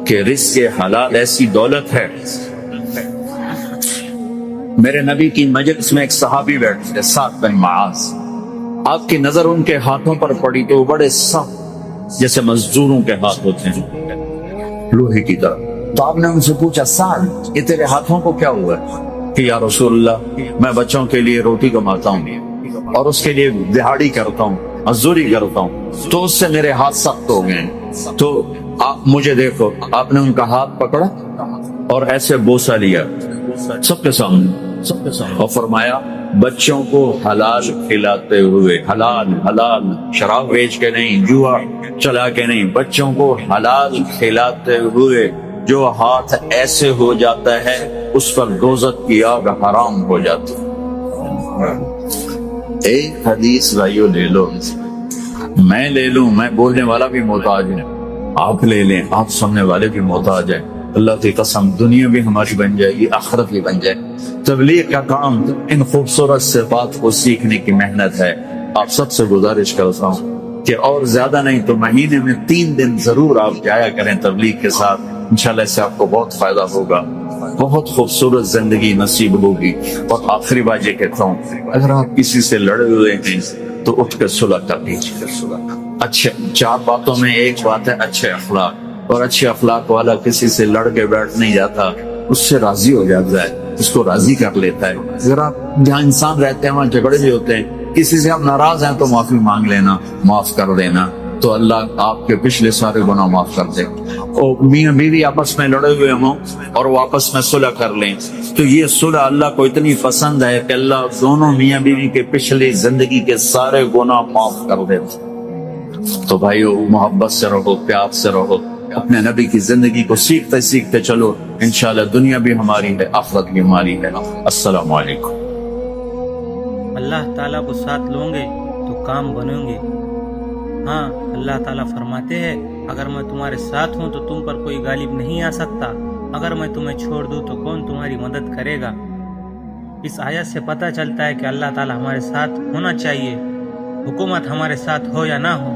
کہ رزق حلال ایسی دولت ہے۔ میرے نبی کی مجلس میں ایک صحابی بیٹھے تھے، سعد بن معاذ۔ آپ کی نظر ان کے ہاتھوں پر پڑی تو وہ بڑے سخت جیسے مزدوروں کے ہاتھ ہوتے ہیں، لوہے کی طرح۔ تو آپ نے ان سے پوچھا سعد یہ تیرے ہاتھوں کو کیا ہوا ہے؟ کہ یا رسول اللہ میں بچوں کے لیے روٹی کماتا ہوں اور اس کے لیے دہاڑی کرتا ہوں، مزدوری کرتا ہوں، تو اس سے میرے ہاتھ سخت ہو گئے، تو آپ مجھے دیکھو۔ آپ نے ان کا ہاتھ پکڑا اور ایسے بوسہ لیا سب کے سامنے، اور فرمایا بچوں کو حلال کھلاتے ہوئے، حلال حلال، شراب بیچ کے نہیں، جوا چلا کے نہیں، بچوں کو حلال کھلاتے ہوئے جو ہاتھ ایسے ہو جاتا ہے اس پر دوزخ کی آگ حرام ہو جاتی ہے۔ ایک حدیث بھائیو لے لو، میں لے لوں، میں بولنے والا بھی محتاج ہے، آپ لے لیں، آپ سننے والے بھی محتاج ہیں۔ اللہ کی قسم دنیا بھی ہماری بن جائے گی، آخرت بھی بن جائے۔ تبلیغ کا کام ان خوبصورت صفات کو سیکھنے کی محنت ہے۔ آپ سب سے گزارش کرتا ہوں کہ اور زیادہ نہیں تو مہینے میں 3 دن ضرور آپ جایا کریں تبلیغ کے ساتھ، انشاءاللہ اس سے آپ کو بہت فائدہ ہوگا، بہت خوبصورت زندگی نصیب ہوگی۔ اور آخری بات یہ کہتا ہوں، اگر آپ کسی سے لڑے ہوئے ہیں تو اٹھ کر صلح کر لیجیے۔ اچھے 4 باتوں میں ایک بات ہے اچھے اخلاق، اور اچھے اخلاق والا کسی سے لڑ کے بیٹھ نہیں جاتا، اس سے راضی ہو جاتا ہے، اس کو راضی کر لیتا ہے۔ اگر آپ جہاں انسان رہتے ہیں وہاں جھگڑے بھی ہوتے ہیں، کسی سے آپ ناراض ہیں تو معافی مانگ لینا، معاف کر دینا، تو اللہ آپ کے پچھلے سارے گناہ معاف کر دے۔ اور میاں بیوی آپس میں لڑے ہوئے ہوں اور وہ آپس میں صلح کر لیں، تو یہ صلح اللہ کو اتنی پسند ہے کہ اللہ دونوں میاں بیوی کے پچھلی زندگی کے سارے گناہ معاف کر دے۔ تو بھائیو محبت سے رہو، پیار سے رہو، اپنے نبی کی زندگی کو سیکھتے سیکھتے چلو، انشاءاللہ دنیا بھی ہماری ہے، آخرت بھی ہماری ہے۔ السلام علیکم۔ اللہ تعالیٰ کو ساتھ لوں گے تو کام بنیں گے۔ ہاں اللہ تعالیٰ فرماتے ہیں اگر میں تمہارے ساتھ ہوں تو تم پر کوئی غالب نہیں آ سکتا، اگر میں تمہیں چھوڑ دوں تو کون تمہاری مدد کرے گا۔ اس آیت سے پتہ چلتا ہے کہ اللہ تعالیٰ ہمارے ساتھ ہونا چاہیے، حکومت ہمارے ساتھ ہو یا نہ ہو،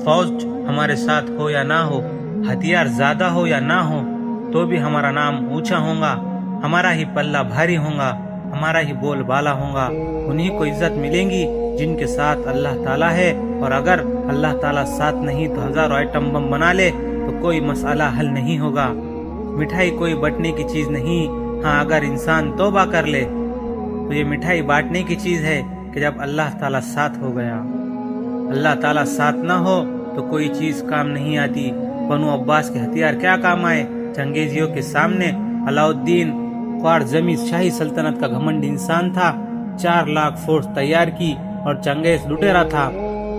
فوج ہمارے ساتھ ہو یا نہ ہو، ہتھیار زیادہ ہو یا نہ ہو، تو بھی ہمارا نام اونچا ہوگا، ہمارا ہی پلہ بھاری ہوگا، ہمارا ہی بول بالا ہوگا، انہیں کو عزت ملیں گی جن کے ساتھ اللہ تعالیٰ ہے، اور اگر اللہ تعالیٰ ساتھ نہیں تو ہزاروں آئٹم بم بنا لے تو کوئی مسئلہ حل نہیں ہوگا۔ مٹھائی کوئی بٹنے کی چیز نہیں، ہاں اگر انسان توبہ کر لے تو یہ مٹھائی بانٹنے کی چیز ہے کہ جب اللہ تعالیٰ ساتھ ہو گیا۔ اللہ تعالیٰ ساتھ نہ ہو تو کوئی چیز کام نہیں آتی۔ بنو عباس کے ہتھیار کیا کام آئے؟ چنگیزیوں کے سامنے علاؤالدین خوارزمی شاہی سلطنت کا گھمنڈ انسان تھا، 4 لاکھ فورس تیار کی، اور چنگیز لٹیرا تھا،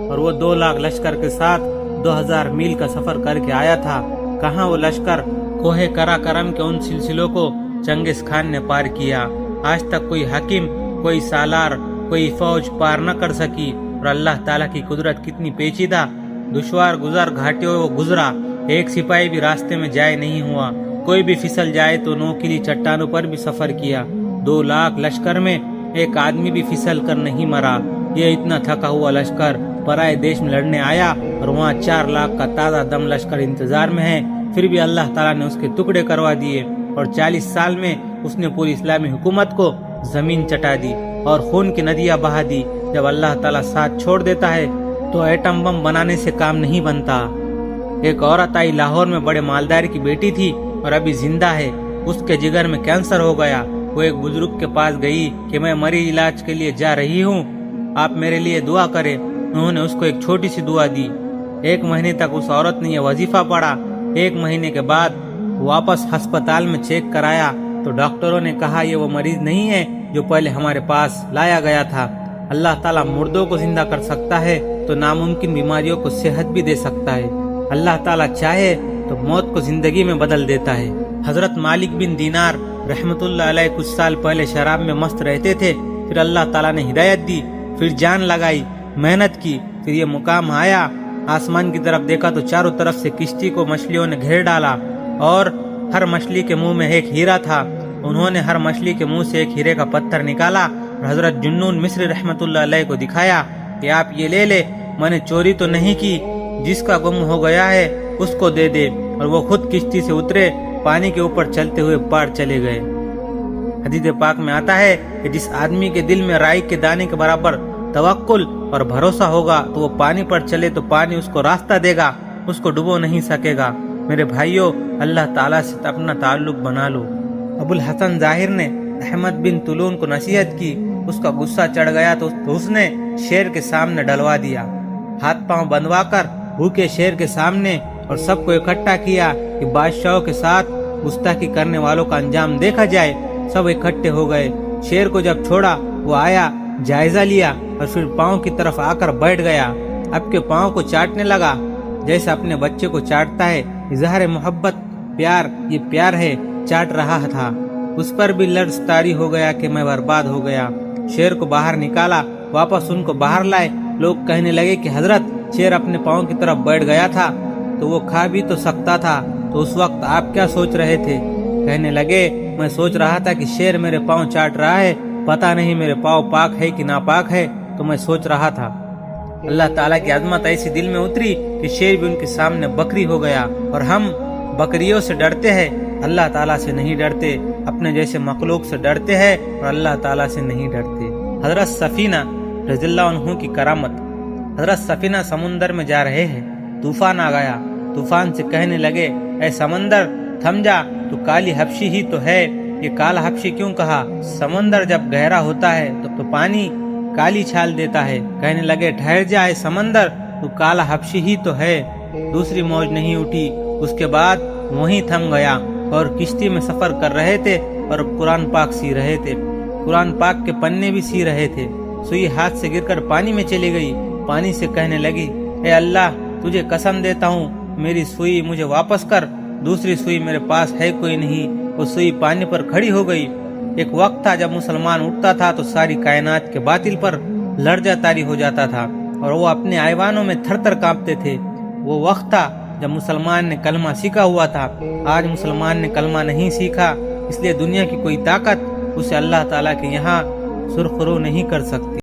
اور وہ 2 لاکھ لشکر کے ساتھ 2000 میل کا سفر کر کے آیا تھا۔ کہاں وہ لشکر؟ کوہ کرا کرم کے ان سلسلوں کو چنگیز خان نے پار کیا۔ آج تک کوئی حاکم، کوئی سالار، کوئی فوج پار نہ کر سکی، اور اللہ تعالیٰ کی قدرت کتنی پیچیدہ، دشوار گزر گھاٹیوں وہ گزرا، ایک سپاہی بھی راستے میں جائے نہیں ہوا، کوئی بھی پھسل جائے تو نوکیلی چٹانوں پر بھی سفر کیا۔ 2 لاکھ لشکر میں ایک آدمی بھی پھسل کر نہیں مرا۔ یہ اتنا تھکا ہوا لشکر پرائے دیش میں لڑنے آیا، اور وہاں 4 لاکھ کا تازہ دم لشکر انتظار میں ہے، پھر بھی اللہ تعالیٰ نے اس کے ٹکڑے کروا دیے، اور 40 سال میں اس نے پوری اسلامی حکومت کو زمین چٹا دی اور خون کی ندیاں بہا دی۔ جب اللہ تعالیٰ ساتھ چھوڑ دیتا ہے تو ایٹم بم بنانے سے کام نہیں بنتا۔ ایک عورت آئی، لاہور میں بڑے مالدار کی بیٹی تھی اور ابھی زندہ ہے، اس کے جگر میں کینسر ہو گیا۔ وہ ایک بزرگ کے پاس گئی کہ میں مریض علاج کے لیے جا رہی ہوں، آپ میرے لیے دعا کریں۔ انہوں نے اس کو ایک چھوٹی سی دعا دی۔ 1 مہینے تک اس عورت نے یہ وظیفہ پڑھا۔ 1 مہینے کے بعد واپس ہسپتال میں چیک کرایا تو ڈاکٹروں نے کہا یہ وہ مریض نہیں ہے جو پہلے ہمارے پاس لایا گیا تھا۔ اللہ تعالیٰ مردوں کو زندہ کر سکتا ہے تو ناممکن بیماریوں کو صحت بھی دے سکتا ہے۔ اللہ تعالیٰ چاہے تو موت کو زندگی میں بدل دیتا ہے۔ حضرت مالک بن دینار رحمت اللہ علیہ کچھ سال پہلے شراب میں مست رہتے تھے، پھر اللہ تعالیٰ نے ہدایت دی، پھر جان لگائی، محنت کی، پھر یہ مقام آیا۔ آسمان کی طرف دیکھا تو چاروں طرف سے کشتی کو مچھلیوں نے گھیر ڈالا، اور ہر مچھلی کے منہ میں ایک ہیرا تھا۔ انہوں نے ہر مچھلی کے منہ سے ایک ہیرے کا پتھر نکالا اور حضرت جنون مصری رحمت اللہ علیہ کو دکھایا کہ آپ یہ لے لے، میں نے چوری تو نہیں کی، جس کا گم ہو گیا ہے اس کو دے دے۔ اور وہ خود کشتی سے اترے، پانی کے اوپر چلتے ہوئے پار چلے گئے۔ حدیث پاک میں آتا ہے کہ جس آدمی کے دل میں رائی کے دانے کے برابر توکل اور بھروسہ ہوگا تو وہ پانی پر چلے تو پانی اس کو راستہ دے گا، اس کو ڈبو نہیں سکے گا۔ میرے بھائیوں، اللہ تعالیٰ سے اپنا تعلق بنا لو۔ ابو الحسن ظاہر نے احمد بن طولون کو نصیحت کی، اس کا غصہ چڑھ گیا تو اس نے شیر کے سامنے ڈلوا دیا، ہاتھ پاؤں بندھوا کر بھوکے شیر کے سامنے، اور سب کو اکٹھا کیا کہ بادشاہوں کے ساتھ گستاخی کرنے والوں کا انجام دیکھا جائے۔ سب اکٹھے ہو گئے۔ شیر کو جب چھوڑا وہ آیا، جائزہ لیا، اور پھر پاؤں کی طرف آ کر بیٹھ گیا۔ اب کے پاؤں کو چاٹنے لگا جیسے اپنے بچے کو چاٹتا ہے۔ اظہار محبت، پیار، یہ پیار ہے، چاٹ رہا تھا۔ اس پر بھی لرز طاری ہو گیا کہ میں برباد ہو گیا۔ شیر کو باہر نکالا، واپس ان کو باہر لائے۔ لوگ کہنے لگے کہ حضرت، شیر اپنے پاؤں کی طرف بیٹھ گیا تھا تو وہ کھا بھی تو سکتا تھا، تو اس وقت آپ کیا سوچ رہے تھے؟ کہنے لگے، میں سوچ رہا تھا کہ شیر میرے پاؤں چاٹ رہا ہے، پتہ نہیں میرے پاؤں پاک ہے کہ ناپاک ہے، تو میں سوچ رہا تھا۔ اللہ تعالیٰ کی عظمت ایسی دل میں اتری کہ شیر بھی ان کے سامنے بکری ہو گیا۔ اور ہم بکریوں سے ڈرتے ہیں، اللہ تعالیٰ سے نہیں ڈرتے، اپنے جیسے مخلوق سے ڈرتے ہیں اور اللہ تعالیٰ سے نہیں ڈرتے۔ حضرت سفینہ رضی اللہ عنہ کی کرامت۔ حضرت سفینہ سمندر میں جا رہے ہیں، طوفان آ گیا۔ طوفان سے کہنے لگے، اے سمندر تھم جا، تو کالی حبشی ہی تو ہے۔ یہ کالا حبشی کیوں کہا؟ سمندر جب گہرا ہوتا ہے تو پانی کالی چھال دیتا ہے۔ کہنے لگے، ٹھہر جا اے سمندر، تو کالا حبشی ہی تو ہے۔ دوسری موج نہیں اٹھی۔ اس کے بعد وہیں تھم گیا، اور کشتی میں سفر کر رہے تھے اور قرآن پاک سی رہے تھے۔ قرآن پاک کے پنے بھی سی رہے تھے۔ سوئی ہاتھ سے گر کر پانی میں چلی گئی۔ پانی سے کہنے لگی، اے اللہ، تجھے قسم دیتا ہوں، میری سوئی مجھے واپس کر، دوسری سوئی میرے پاس ہے کوئی نہیں۔ وہ سوئی پانی پر کھڑی ہو گئی۔ ایک وقت تھا جب مسلمان اٹھتا تھا تو ساری کائنات کے باطل پر لرزہ طاری ہو جاتا تھا، اور وہ اپنے ایوانوں میں تھر تھر کانپتے تھے۔ وہ وقت تھا جب مسلمان نے کلمہ سیکھا ہوا تھا۔ آج مسلمان نے کلمہ نہیں سیکھا، اس لیے دنیا کی کوئی طاقت اسے اللہ تعالیٰ کے یہاں سرخرو نہیں کر سکتی۔